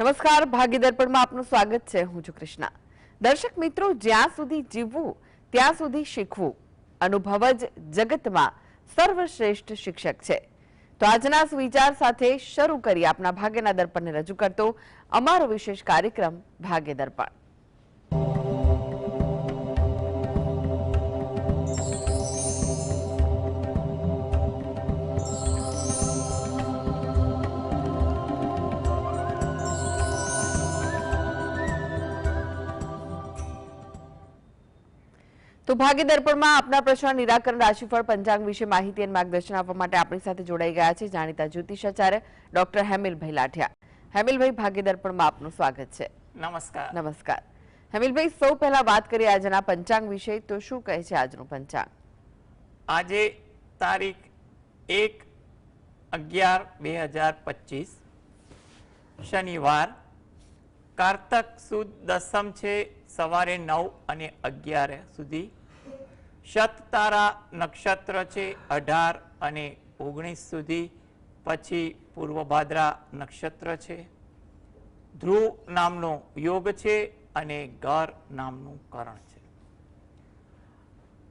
નમસ્કાર, ભાગ્ય દર્પણમાં આપનું સ્વાગત છે. હું છું કૃષ્ણા. દર્શક મિત્રો, જ્યાં સુધી જીવવું ત્યાં સુધી શીખવું. અનુભવ જ જગતમાં સર્વશ્રેષ્ઠ શિક્ષક છે. તો આજના સુવિચાર સાથે શરૂ કરી આપના ભાગ્યના દર્પણને રજૂ કરતો અમારો વિશેષ કાર્યક્રમ ભાગ્ય દર્પણ. તો ભાગ્ય દર્પણમાં આપના પ્રશ્ન નિરાકરણ રાશિફળ પંચાંગ વિશે માહિતી અને માર્ગદર્શન આપવા માટે આપણી સાથે જોડાઈ ગયા છે જાણીતા જ્યોતિષાચાર્ય ડોક્ટર હેમિલભાઈ લાઠિયા. હેમિલભાઈ, ભાગ્ય દર્પણમાં આપનું સ્વાગત છે. નમસ્કાર. નમસ્કાર. હેમિલભાઈ, સૌ પહેલા વાત કરીએ આજના પંચાંગ વિશે. તો શું કહે છે આજનું પંચાંગ? આજે તારીખ 1/11/2025 શનિવાર, કારતક સુદ દસમ છે, સવારે 9 અને 11 સુધી. શત તારા નક્ષત્ર છે 18 અને 19 સુધી. પછી પૂર્વ ભાદ્રા નક્ષત્ર છે. ધ્રુવ નામનો યોગ છે અને ગર નામનું કરણ છે.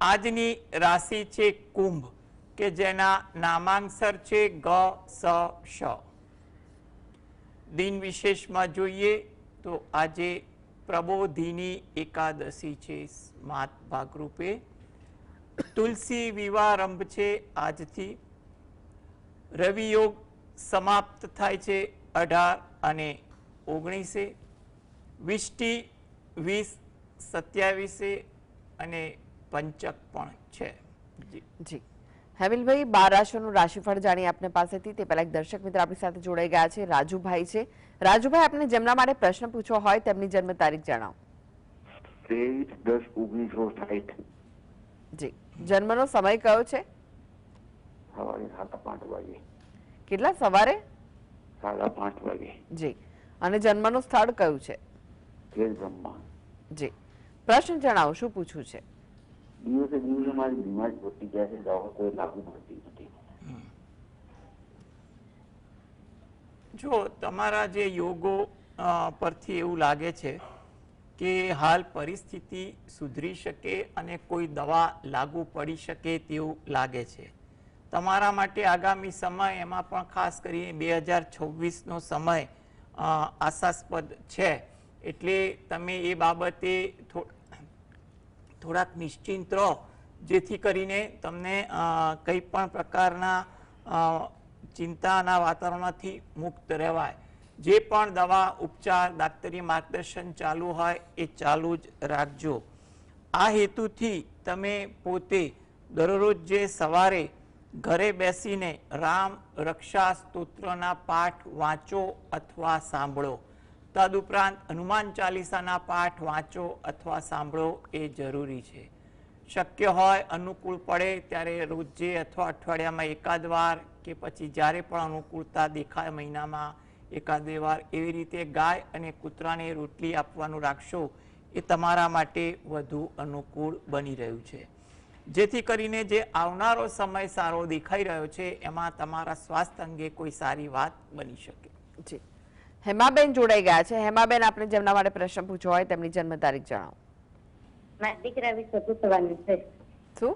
આજની રાશિ છે કુંભ, કે જેના નામાંકસર છે ગ, સ, શ. દિન વિશેષમાં જોઈએ તો આજે પ્રબોધિની એકાદશી છે. સ્માત ભાગરૂપે તુલસી વિવારંભ છે આજથી. રવિ યોગ સમાપ્ત થાય છે 18 અને 19. વિષ્ટિ 20, 27 અને પંચક પણ છે. જી હેમિલભાઈ, 12 રાશિઓનું રાશિફળ જાણી આપને પાસેથી. તે પહેલા એક દર્શક મિત્ર આપણી સાથે જોડાઈ ગયા છે, રાજુભાઈ છે. રાજુભાઈ, આપને જેમના માટે પ્રશ્ન પૂછવો હોય તેમની જન્મ તારીખ જણાવો. 23/10/1960. જી. જન્મનો સમય કયો છે? સવારે 5:30 વાગે. કેટલા સવારે? 5:30 વાગે. જી. અને જન્મનું સ્થળ કયું છે? ખેલ બ્રહ્મા. જી. પ્રશ્ન જણાવો, શું પૂછવું છે? દિવસે દિવસે મારી બીમારી વધતી જાય છે, દવા કોઈ લાગુ પડતી નથી. જો તમારા જે યોગો પરથી એવું લાગે છે કે હાલ પરિસ્થિતિ સુધરી શકે અને કોઈ દવા લાગુ પડી શકે તેવું લાગે છે. તમારા માટે આગામી સમય, એમાં પણ ખાસ કરીને 2026નો સમય આશાસ્પદ છે. એટલે તમે એ બાબતે થોડાક નિશ્ચિંત રહો, જેથી કરીને તમને કંઈ પણ પ્રકારના ચિંતાના વાતાવરણમાંથી મુક્ત રહેવાય. જે પણ દવા ઉપચાર દાક્તરી માર્ગદર્શન ચાલુ હોય એ ચાલુ જ રાખજો. આ હેતુથી તમે પોતે દરરોજ જે સવારે ઘરે બેસીને રામ રક્ષા સ્તોત્રના પાઠ વાંચો અથવા સાંભળો. તદુપરાંત હનુમાન ચાલીસાના પાઠ વાંચો અથવા સાંભળો એ જરૂરી છે. શક્ય હોય, અનુકૂળ પડે ત્યારે રોજે અથવા અઠવાડિયામાં એકાદ વાર કે પછી જ્યારે પણ અનુકૂળતા દેખાય મહિનામાં એકાદ બે વાર એવી રીતે ગાય અને કૂતરાને રોટલી આપવાનું રાખશો. એ તમારા માટે વધુ અનુકૂળ બની રહ્યું છે. જેથી કરીને જે આવનારો સમય સારો દેખાઈ રહ્યો છે એમાં તમારા સ્વાસ્થ્ય અંગે કોઈ સારી વાત બની શકે. જી. હેમાબેન જોડાઈ ગયા છે. હેમાબેન, આપણે જેમના માટે પ્રશ્ન પૂછવો હોય તેમની જન્મ તારીખ જણાવો. મારા દીકરા વિશે પૂછવાનું છે. શું?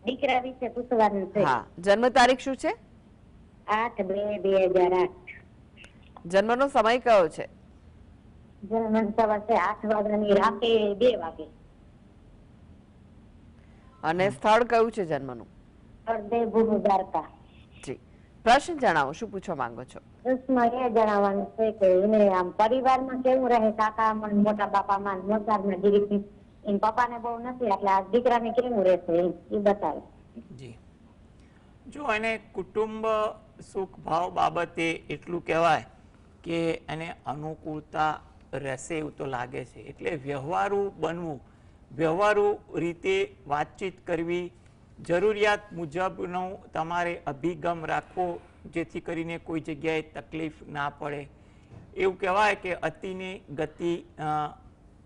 દીકરા વિશે પૂછવાનું છે. હા. જન્મ તારીખ શું છે? 8/2/2008. જન્મનો સમય કયો છે? જન્મ સવારે 8 વાગ્યાની રાતે 2 વાગે. અને સ્થળ કયું છે જન્મનું? દેવભૂમિ દ્વારકા. જી. પ્રશ્ન જણાવો, શું પૂછવા માંગો છો? પ્રશ્ન એ જણાવવાનું છે કે એને આમ પરિવારમાં કેવું રહે, કાકામાં, મોટા બાપામાં, મોટામાં દીકરી, એમ પપ્પાને બહુ નથી, એટલે આ દીકરાને કેવું રહેશે એ બતાવે. જી. જો એને કુટુંબ સુખ ભાવ બાબતે એટલું કહેવાય કે એને અનુકૂળતા રહેશે એવું તો લાગે છે. એટલે વ્યવહારુ બનવું, વ્યવહારુ રીતે વાતચીત કરવી, જરૂરિયાત મુજબનો તમારે અભિગમ રાખવો, જેથી કરીને કોઈ જગ્યાએ તકલીફ ના પડે. એવું કહેવાય કે અતિની ગતિ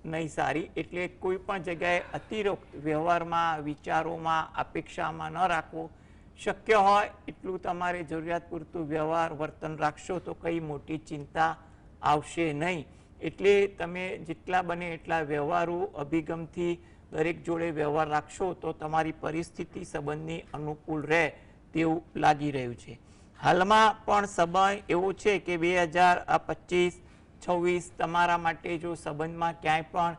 નહીં સારી. એટલે કોઈ પણ જગ્યાએ અતિરિક્ત વ્યવહારમાં, વિચારોમાં, અપેક્ષામાં ન રાખવો. શક્ય હોય એટલું તમારે જરૂરિયાત પૂરતું વ્યવહાર વર્તન રાખશો તો કઈ મોટી ચિંતા આવશે નહીં. એટલે તમે જેટલા બને એટલા વ્યવહારુ અભિગમથી દરેક જોડે વ્યવહાર રાખશો તો તમારી પરિસ્થિતિ સંબંધની અનુકૂળ રહે તેવું લાગી રહ્યું છે. હાલમાં પણ સમય એવો છે કે 2025-26 તમારા માટે જો સંબંધમાં ક્યાંય પણ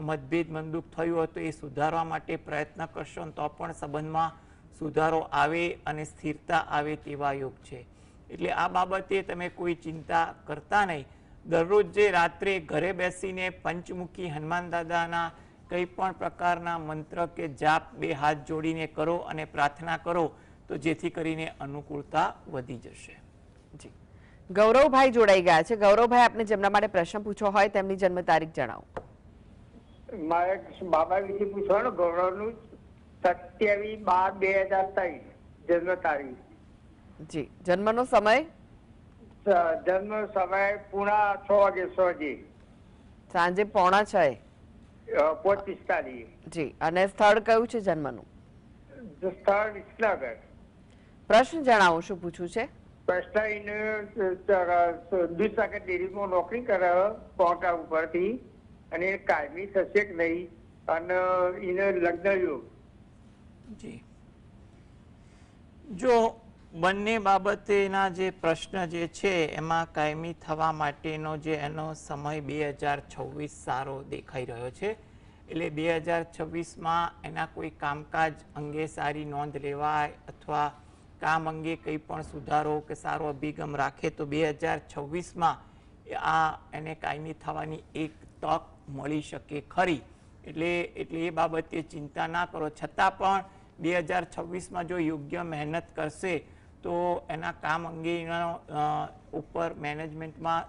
મતભેદ મંદુક થયું હોય તો એ સુધારવા માટે પ્રયત્ન કરશો તો પણ સંબંધમાં સુધારો આવે અને સ્થિરતા આવે તેવા યોગ છે. એટલે આ બાબતે તમે કોઈ ચિંતા કરતા નહીં. દરરોજ જે રાત્રે ઘરે બેસીને પંચમુખી હનુમાન દાદાના કંઈ પણ પ્રકારના મંત્ર કે જાપ 2 હાથ જોડીને કરો અને પ્રાર્થના કરો તો જેથી કરીને અનુકૂળતા વધી જશે. જી, ગૌરવભાઈ જોડાઈ ગયા છે. ગૌરવભાઈ, આપને જેમના માટે પ્રશ્ન પૂછવો હોય તેમની જન્મ તારીખ જણાવો. મારે બાબા વિશે પૂછવાનું. ગૌરવનું 27/12/2023 જન્મ તારીખ. જી, જન્મનો સમય? જન્મ સમય પૂણા 6:06 સાંજે 5:45. 5:45. જી, અને સ્થળ કયું છે જન્મનું? સ્થળ વિસનગર. પ્રશ્ન જણાવો, શું પૂછવું છે? પ્રશ્ન એને દૂધ સાકર ડેરીમાં નોકરી કરે કોટા ઉપરથી, અને કાયમી થશે કે નહીં, અને એને લગ્ન યોગ. જી, જો બંને બાબતેના જે પ્રશ્ન જે છે એમાં કાયમી થવા માટેનો જે એનો સમય 2026 સારો દેખાઈ રહ્યો છે. એટલે 2026માં એના કોઈ કામકાજ અંગે સારી નોંધ લેવાય અથવા કામ અંગે કંઈ પણ સુધારો કે સારો અભિગમ રાખે તો 2026માં આ એને કાયમી થવાની એક તક મળી શકે ખરી. એટલે એ બાબતે ચિંતા ના કરો. છતાં પણ 2026માં જો યોગ્ય મહેનત કરશે તો એના કામ અંગેના ઉપર મેનેજમેન્ટમાં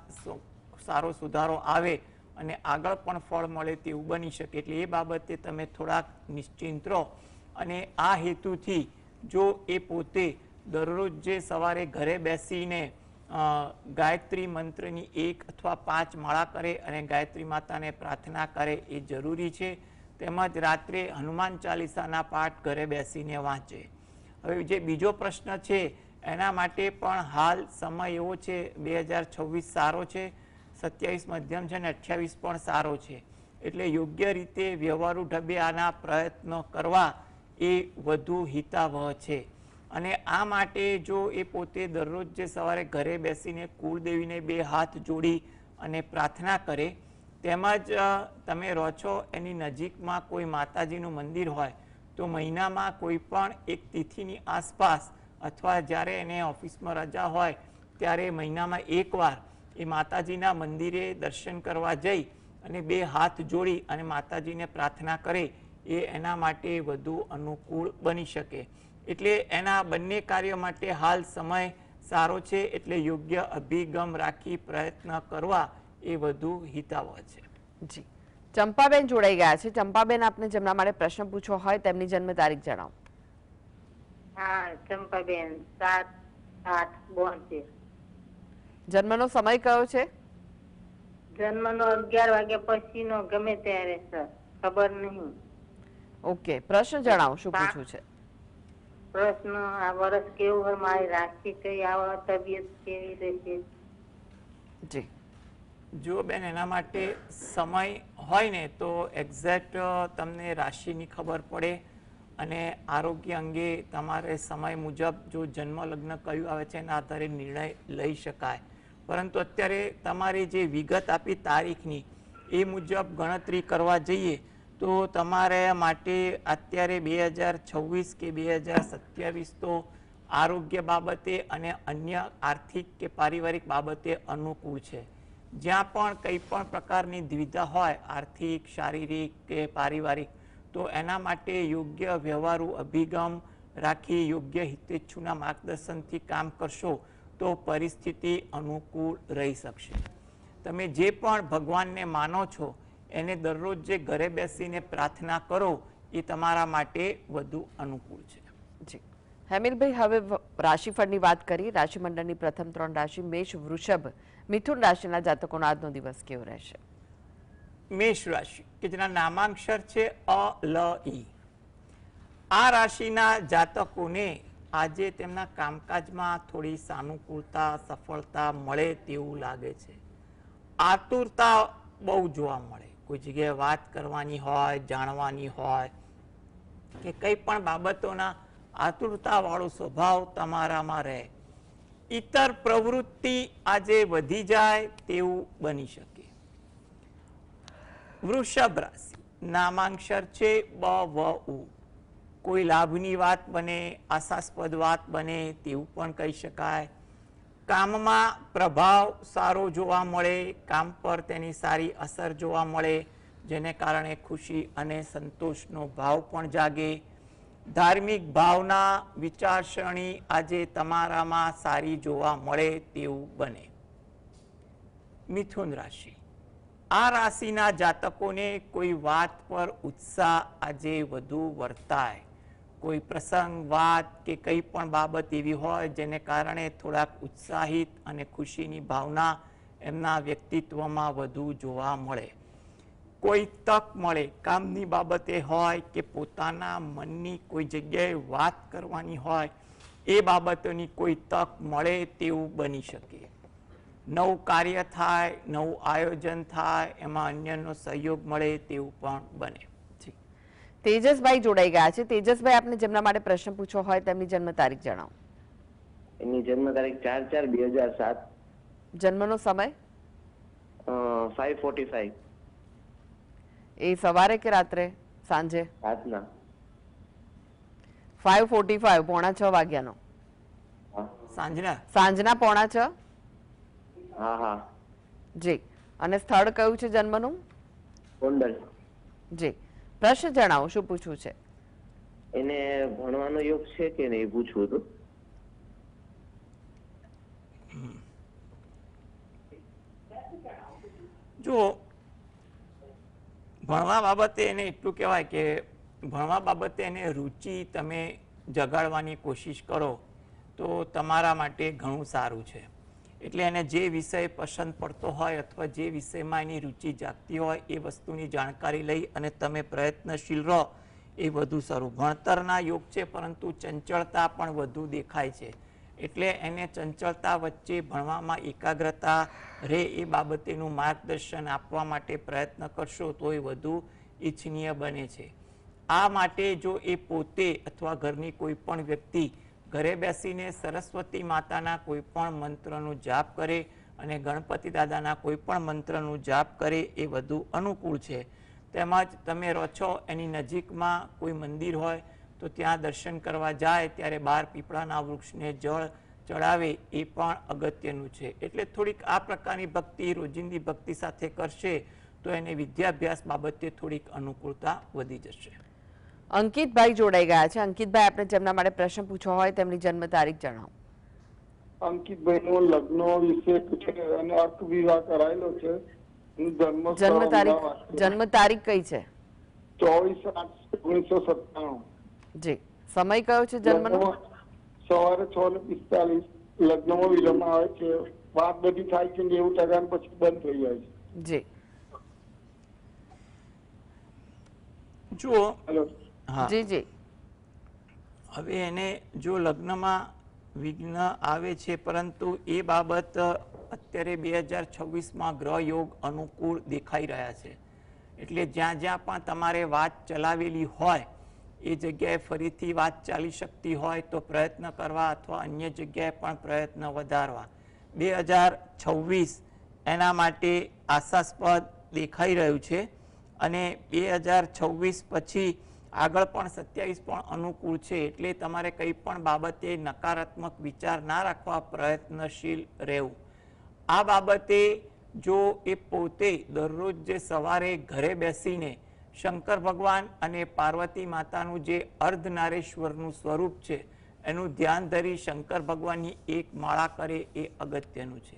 સારો સુધારો આવે અને આગળ પણ ફળ મળે તેવું બની શકે. એટલે એ બાબતે તમે થોડાક નિશ્ચિંત રહો. અને આ હેતુથી જો એ પોતે દરરોજ જે સવારે ઘરે બેસીને ગાયત્રી મંત્રની 1 અથવા 5 માળા કરે અને ગાયત્રી માતાને પ્રાર્થના કરે એ જરૂરી છે. તેમજ રાત્રે હનુમાન ચાલીસાના પાઠ ઘરે બેસીને વાંચે. હવે જે બીજો પ્રશ્ન છે એના માટે પણ હાલ સમય એવો છે 2026 સારો છે, 27 મધ્યમ છે અને 28 પણ સારો છે. એટલે યોગ્ય રીતે વ્યવહારુ ઢબે આના પ્રયત્નો કરવા એ વધુ હિતાવહ છે. અને આ માટે જો એ પોતે દરરોજ જે સવારે ઘરે બેસીને કુળદેવીને 2 હાથ જોડી અને પ્રાર્થના કરે, તેમજ તમે રહો છો એની નજીકમાં કોઈ માતાજીનું મંદિર હોય તો મહિનામાં કોઈ પણ એક તિથિની આસપાસ અથવા જ્યારે એને ઓફિસમાં રજા હોય ત્યારે મહિનામાં 1 વાર એ માતાજીના મંદિરે દર્શન કરવા જઈ અને 2 હાથ જોડી અને માતાજીને પ્રાર્થના કરે એ એના માટે વધુ અનુકૂળ બની શકે. એટલે એના બંને કાર્ય માટે હાલ સમય સારો છે. એટલે યોગ્ય અભિગમ રાખી પ્રયત્ન કરવા એ વધુ હિતાવહ છે. જી, ચંપાબેન જોડાઈ ગયા છે. ચંપાબેન, આપને જેમના માટે પ્રશ્ન પૂછવો હોય તેમની જન્મ તારીખ જણાવો. હા, ચંપાબેન 7/8/72. જન્મનો સમય કયો છે? જન્મનો 11 વાગ્યા પછીનો ગમે ત્યારે સર, ખબર નહીં. ઓકે, પ્રશ્ન જણાવો, શું પૂછવું છે? પ્રશ્ન, આ વર્ષ કેવું હોય, મારી રાશિ કઈ આવે, તબિયત કેવી રહેશે? જી, જો બેન એના માટે સમય હોય ને તો એક્ઝેક્ટ તમને રાશિની ખબર પડે અને આરોગ્ય અંગે તમારે સમય મુજબ જો જન્મ લગ્ન કયું આવે છે એના આધારે નિર્ણય લઈ શકાય. પરંતુ અત્યારે તમારી જે વિગત આપી તારીખની એ મુજબ ગણતરી કરવા જઈએ તો તમારે માટે અત્યારે 2026 કે 2027 તો આરોગ્ય બાબતે અને અન્ય આર્થિક કે પારિવારિક બાબતે અનુકૂળ છે. જ્યાં પણ કંઈ પણ પ્રકારની દ્વિધા હોય આર્થિક, શારીરિક કે પારિવારિક, તો એના માટે યોગ્ય વ્યવહારુ અભિગમ રાખી યોગ્ય હિતેચ્છુના માર્ગદર્શનથી કામ કરશો તો પરિસ્થિતિ અનુકૂળ રહી શકશે. તમે જે પણ ભગવાનને માનો છો એને દરરોજ જે ઘરે બેસીને પ્રાર્થના કરો એ તમારા માટે વધુ અનુકૂળ છે. જી, હેમિલભાઈ, હવે રાશિફળની વાત કરી. રાશિમંડળની પ્રથમ 3 રાશિ મેષ, વૃષભ, મિથુન રાશિના જાતકોનો આજનો દિવસ કેવો રહેશે? મેષ રાશિ કે જેના નામાંક્ષર છે અ, લ, ઈ. આ રાશિના જાતકોને આજે તેમના કામકાજમાં થોડી સાનુકૂળતા, સફળતા મળે તેવું લાગે છે. આતુરતા બહુ જોવા મળે. કોઈ જગ્યાએ વાત કરવાની હોય, જાણવાની હોય કે કંઈ પણ બાબતોના આતુરતા વાળો સ્વભાવ તમારામાં રહે. ઇતર પ્રવૃત્તિ આજે વધી જાય તેવું બની શકે. વૃષભ રાશિ, નામાંક્ષર છે બ વ ઉ. કોઈ લાભની વાત બને, આશાસ્પદ વાત બને તેવું પણ કહી શકાય. કામમાં પ્રભાવ સારો જોવા મળે, કામ પર તેની સારી અસર જોવા મળે, જેને કારણે ખુશી અને સંતોષનો ભાવ પણ જાગે. ધાર્મિક ભાવના, વિચારસરણી આજે તમારામાં સારી જોવા મળે તેવું બને. મિથુન રાશિ, આ રાશિના જાતકોને કોઈ વાત પર ઉત્સાહ આજે વધુ વર્તાય. કોઈ પ્રસંગ, વાત કે કંઈ પણ બાબત એવી હોય જેને કારણે થોડાક ઉત્સાહિત અને ખુશીની ભાવના એમના વ્યક્તિત્વમાં વધુ જોવા મળે. કોઈ તક મળે, કામની બાબતે હોય કે પોતાના મનની કોઈ જગ્યાએ વાત કરવાની હોય, એ બાબતોની કોઈ તક મળે તેવું બની શકે. નવું કાર્ય થાય, નવું આયોજન થાય, એમાં અન્યનો સહયોગ મળે તેવું પણ બને. તેજસભાઈ જોડાઈ ગયા છે. તેજસભાઈ, આપને જેમના માટે પ્રશ્ન પૂછવો હોય તેમની જન્મ તારીખ જણાવો. એની જન્મ તારીખ 4/4/2007. જન્મનો સમય? 5:45. એ સવારે કે રાત્રે? સાંજે? રાતના. 5:45, 5:45 વાગ્યાનો. સાંજના 5:45? હા. જી. અને સ્થળ કયું છે જન્મનું? ગોંડલ. જી. પ્રશ્ન જણાવો, શું પૂછવું છે? એને ભણવાનો યોગ છે કે નહીં પૂછવું હતું. જો ભણવા બાબતે એને એટલું કહેવાય કે ભણવા બાબતે એને રુચિ તમે જગાડવાની કોશિશ કરો તો તમારા માટે ઘણું સારું છે. એટલે એને જે વિષય પસંદ પડતો હોય અથવા જે વિષયમાં એની રુચિ જાગતી હોય એ વસ્તુની જાણકારી લઈ અને તમે પ્રયત્નશીલ રહો એ વધુ સારું. ભણતરના યોગ છે પરંતુ ચંચળતા પણ વધુ દેખાય છે. એટલે એને ચંચળતા વચ્ચે ભણવામાં એકાગ્રતા રહે એ બાબતેનું માર્ગદર્શન આપવા માટે પ્રયત્ન કરશો તો એ વધુ ઈચ્છનીય બને છે. આ માટે જો એ પોતે અથવા ઘરની કોઈ પણ વ્યક્તિ ઘરે બેસીને સરસ્વતી માતાના કોઈ પણ મંત્રનું જાપ કરે અને ગણપતિ દાદાના કોઈ પણ મંત્રનું જાપ કરે એ વધુ અનુકૂળ છે. તેમજ તમે રહો છો એની નજીકમાં કોઈ મંદિર હોય તો ત્યાં દર્શન કરવા જાય ત્યારે 12 પીપળાના વૃક્ષને જળ ચડાવે એ પણ અગત્યનું છે. એટલે થોડીક આ પ્રકારની ભક્તિ રોજિંદી ભક્તિ સાથે કરશે તો એને વિદ્યાભ્યાસ બાબતે થોડીક અનુકૂળતા વધી જશે. અંકિતભાઈ જોડાઈ ગયા છે. અંકિતભાઈ, આપણે જેમના માટે પ્રશ્ન પૂછવો હોય તેમની જન્મ તારીખ જણાવો. અંકિતભાઈ નો લગ્ન વિશે છે અને અર્થ વિવાહ કરાયેલો છે. જન્મ તારીખ કઈ છે? 24/8/1997. જી. સમય કયો છે જન્મનો? સવારે 6:45. લગ્નમાં વિલંબ આવે છે. વાત બધી થાય છે 90% પછી બંધ થઈ જાય છે. જી. જુઓ, જી જી. હવે એને જો લગ્નમાં વિઘ્ન આવે છે પરંતુ એ બાબત અત્યારે 2026માં ગ્રહ યોગ અનુકૂળ દેખાઈ રહ્યા છે. એટલે જ્યાં જ્યાં પણ તમારે વાત ચલાવેલી હોય એ જગ્યાએ ફરીથી વાત ચાલી શકતી હોય તો પ્રયત્ન કરવા અથવા અન્ય જગ્યાએ પણ પ્રયત્ન વધારવા. 2026 એના માટે આશાસ્પદ દેખાઈ રહ્યું છે અને 2026 પછી આગળ પણ 27 પણ અનુકૂળ છે. એટલે તમારે કંઈ પણ બાબતે નકારાત્મક વિચાર ના રાખવા, પ્રયત્નશીલ રહેવું. આ બાબતે જો એ પોતે દરરોજ જે સવારે ઘરે બેસીને શંકર ભગવાન અને પાર્વતી માતાનું જે અર્ધનારેશ્વરનું સ્વરૂપ છે એનું ધ્યાન ધરી શંકર ભગવાનની એક માળા કરે એ અગત્યનું છે.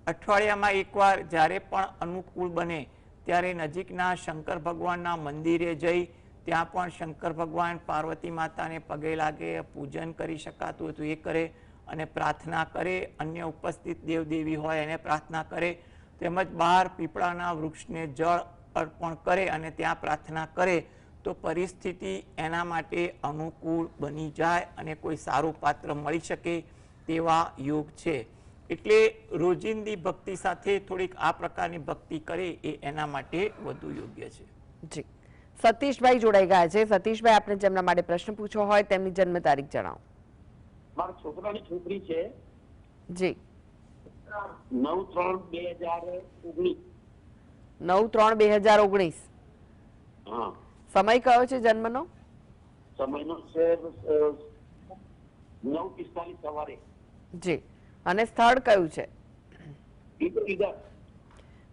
અઠવાડિયામાં એકવાર જ્યારે પણ અનુકૂળ બને ત્યારે નજીકના શંકર ભગવાનના મંદિરે જઈ ત્યાં પણ શંકર ભગવાન પાર્વતી માતાને પગે લાગે, પૂજન કરી શકાતું હતું એ કરે અને પ્રાર્થના કરે. અન્ય ઉપસ્થિત દેવદેવી હોય એને પ્રાર્થના કરે. તેમજ 12 પીપળાના વૃક્ષને જળ અર્પણ કરે અને ત્યાં પ્રાર્થના કરે તો પરિસ્થિતિ એના માટે અનુકૂળ બની જાય અને કોઈ સારું પાત્ર મળી શકે તેવા યોગ છે. એટલે રોજિંદી ભક્તિ સાથે થોડીક આ પ્રકારની ભક્તિ કરે એ એના માટે વધુ યોગ્ય છે. જી, સતીશભાઈ જોડાઈ ગયા છે. સતીશભાઈ, આપણે જેમના માટે પ્રશ્ન પૂછવો હોય તેમની જન્મ તારીખ જણાવો. મારા છોકરાની છોકરી છે જી. 9/3/2019. 9/3/2019. હા, સમય કયો છે જન્મનો? સમયનો છે 9:45 સવારે. જી. અને સ્થળ કયું છે? ઈડર.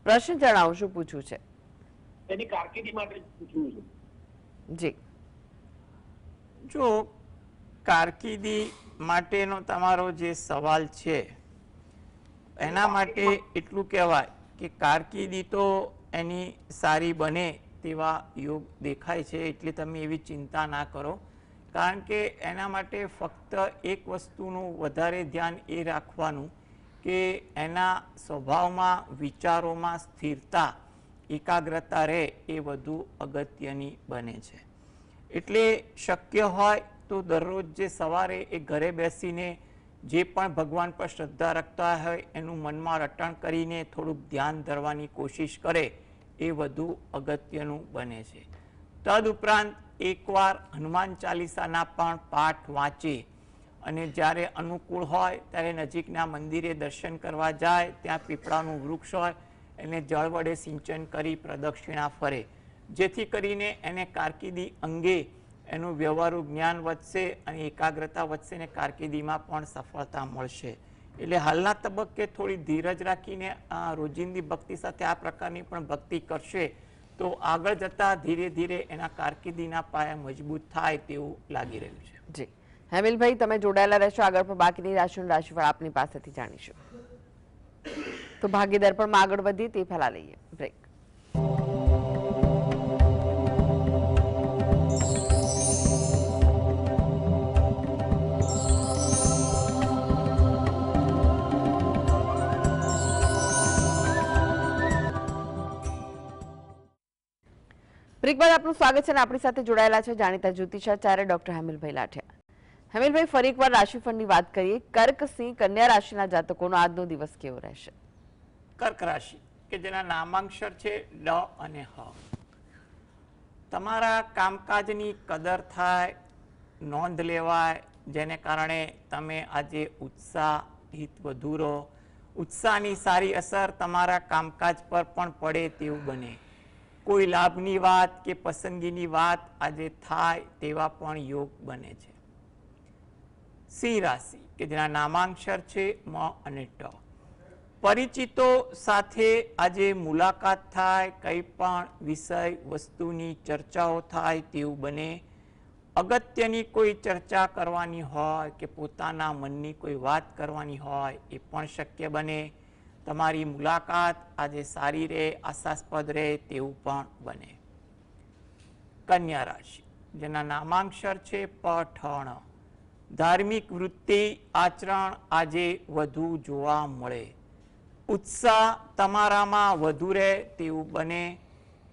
પ્રશ્ન જણાવો, શું પૂછવું છે? એની કારકિર્દી માટે પૂછવું છે. જી. જો કારકિર્દી માટેનો તમારો જે સવાલ છે એના માટે એટલું કહેવાય કે કારકિર્દી તો એની સારી બને તેવા યોગ દેખાય છે, એટલે તમે એવી ચિંતા ના કરો. કારણ કે એના માટે ફક્ત એક વસ્તુનું વધારે ધ્યાન એ રાખવાનું કે એના સ્વભાવમાં, વિચારોમાં સ્થિરતા, એકાગ્રતા રહે એ વધુ અગત્યની બને છે. એટલે શક્ય હોય તો દરરોજ જે સવારે એ ઘરે બેસીને જે પણ ભગવાન પર શ્રદ્ધા રાખતા હોય એનું મનમાં રટણ કરીને થોડુંક ધ્યાન ધરવાની કોશિશ કરે એ વધુ અગત્યનું બને છે. તદુપરાંત એકવાર હનુમાન ચાલીસાના પણ પાઠ વાંચે અને જ્યારે અનુકૂળ હોય ત્યારે નજીકના મંદિરે દર્શન કરવા જાય, ત્યાં પીપળાનું વૃક્ષ હોય એને જળ વડે સિંચન કરી પ્રદક્ષિણા ફરે, જેથી કરીને એને કારકિર્દી અંગે એનું વ્યવહારુ જ્ઞાન વધશે અને એકાગ્રતા વધશે અને કારકિર્દીમાં પણ સફળતા મળશે. એટલે હાલના તબક્કે થોડી ધીરજ રાખીને રોજિંદી ભક્તિ સાથે આ પ્રકારની પણ ભક્તિ કરશે તો આગળ જતા ધીરે ધીરે એના કારકિર્દીના પાયા મજબૂત થાય તેવું લાગી રહ્યું છે. જી. હેમિલભાઈ, તમે જોડાયેલા રહેશો. આગળ પણ બાકીની રાશિનું રાશિફળ આપની પાસેથી જાણીશું. તો ભાગ્ય દર્પણમાં આગળ વધીએ તે પહેલા લઈએ બ્રેક. બ્રેક બાદ આપનું સ્વાગત છે અને આપણી સાથે જોડાયેલા છે જાણીતા જ્યોતિષાચાર્ય ડોક્ટર હેમિલભાઈ લાઠિયા. હેમિલભાઈ, ફરી એકવાર રાશિફળની વાત કરીએ. કર્ક, સિંહ, કન્યા રાશિના જાતકોનો આજનો દિવસ કેવો રહેશે? કર્ક રાશિ કે જેના નામાંક્ષર છે ડ અને હ. તમારા કામકાજની કદર થાય, નોંધ લેવાય, જેને કારણે તમે આજે ઉત્સાહિત વધુ રહો. ઉત્સાહની સારી અસર તમારા કામકાજ પર પણ પડે તેવું બને. કોઈ લાભની વાત કે પસંદગીની વાત આજે થાય તેવા પણ યોગ બને છે. સિંહ રાશિ કે જેના નામાંક્ષર છે મ અને ટ. પરિચિતો સાથે આજે મુલાકાત થાય, કંઈ પણ વિષય વસ્તુની ચર્ચાઓ થાય તેવું બને. અગત્યની કોઈ ચર્ચા કરવાની હોય કે પોતાના મનની કોઈ વાત કરવાની હોય એ પણ શક્ય બને. તમારી મુલાકાત આજે સારી રહે, આશાસ્પદ રહે તેવું પણ બને. કન્યા રાશિ જેના નામાંક્ષર છે પઠણ. ધાર્મિક વૃત્તિ, આચરણ આજે વધુ જોવા મળે. ઉત્સાહ તમારામાં વધુ રહે તેવું બને.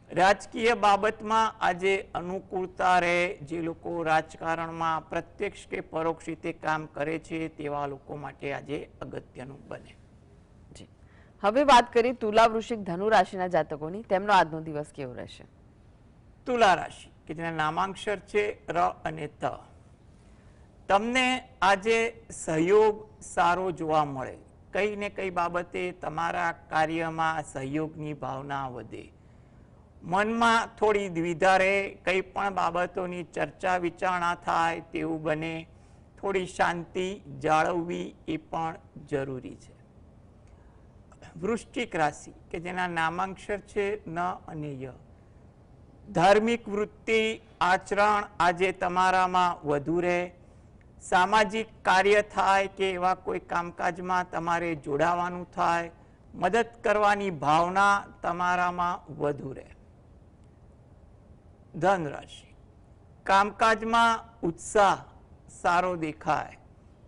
રાજકીય બાબતમાં આજે અનુકૂળતા રહે. જે લોકો રાજકારણમાં પ્રત્યક્ષ કે પરોક્ષ રીતે કામ કરે છે તેવા લોકો માટે આજે અગત્યનું બને. હવે વાત કરીએ તુલા, વૃશ્ચિક, ધનુ રાશિના જાતકોની. તેમનો આજનો દિવસ કેવો રહેશે? તુલા રાશિ કે જેના નામાંક્ષર છે ર અને ત. તમને આજે સહયોગ સારો જોવા મળે. કઈ ને કઈ બાબતે તમારા કાર્યમાં સહયોગની ભાવના વધે. મનમાં થોડી દ્વિધા રહે, કંઈ પણ બાબતોની ચર્ચા વિચારણા થાય તેવું બને. થોડી શાંતિ જાળવવી એ પણ જરૂરી છે. વૃશ્ચિક રાશિ કે જેના નામાંક્ષર છે ન અને ય. ધાર્મિક વૃત્તિ, આચરણ આજે તમારામાં વધુ રહે. સામાજિક કાર્ય થાય કે એવા કોઈ કામકાજમાં તમારે જોડાવાનું થાય, મદદ કરવાની ભાવના તમારામાં વધુ રહે. ધન રાશિ કામકાજમાં ઉત્સાહ સારો દેખાય,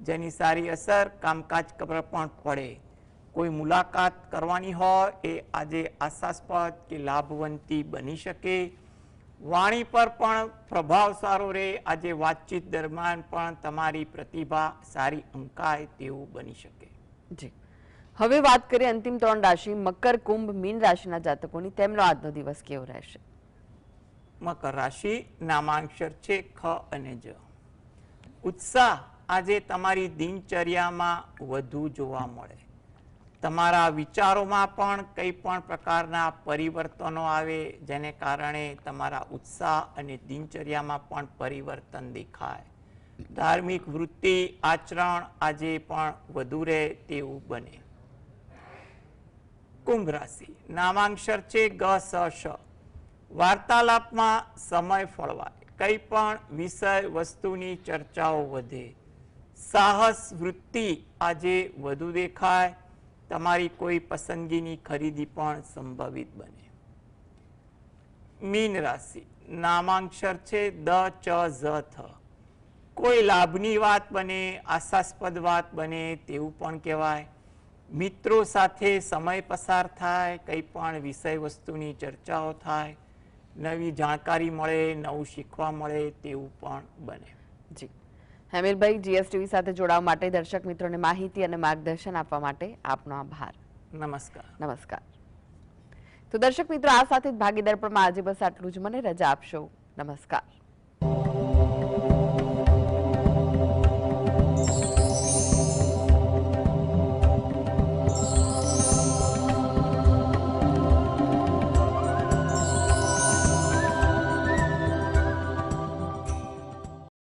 જેની સારી અસર કામકાજ પર પણ પડે. કોઈ મુલાકાત કરવાની હોય એ આજે આશાસ્પદ કે લાભવંતી બની શકે. વાણી પર પણ પ્રભાવ સારો રહે. આજે વાતચીત દરમિયાન પણ તમારી પ્રતિભા સારી અંકાય તેવું બની શકે. જી. હવે વાત કરીએ અંતિમ 3 રાશિ મકર, કુંભ, મીન રાશિના જાતકોની. તેમનો આજનો દિવસ કેવો રહેશે? મકર રાશિ, નામાંક્ષર છે ખ અને જ. ઉત્સાહ આજે તમારી દિનચર્યામાં વધુ જોવા મળે. તમારા વિચારોમાં પણ કંઈ પણ પ્રકારના પરિવર્તનો આવે, જેને કારણે તમારા ઉત્સાહ અને દિનચર્યામાં પણ પરિવર્તન દેખાય. ધાર્મિક વૃત્તિ, આચરણ આજે પણ વધુ રહે તેવું બને. કુંભ રાશિ, નામાંક્ષર છે ગ, સ, શ. વાર્તાલાપમાં સમય ફળવાય. કંઈ પણ વિષય વસ્તુની ચર્ચાઓ વધે. સાહસ વૃત્તિ આજે વધુ દેખાય. તમારી કોઈ પસંદગીની ખરીદી પણ સંભવિત બને. મીન રાશિ, નામાંક્ષર છે દ, ચ, ઝ, થ. કોઈ લાભની વાત બને, આશાસ્પદ વાત બને તેવું પણ કહેવાય. મિત્રો સાથે સમય પસાર થાય, કંઈ પણ વિષય વસ્તુની ચર્ચાઓ થાય, નવી જાણકારી મળે, નવું શીખવા મળે તેવું પણ બને. જી હેમિલભાઈ, જીએસટીવી સાથે જોડાવા માટે, દર્શક મિત્રોને માહિતી અને માર્ગદર્શન આપવા માટે આપનો આભાર. નમસ્કાર. નમસ્કાર. તો દર્શક મિત્રો, આ સાથે જ ભાગીદાર પણ આજે બસ આટલું જ. મને રજા આપશો. નમસ્કાર.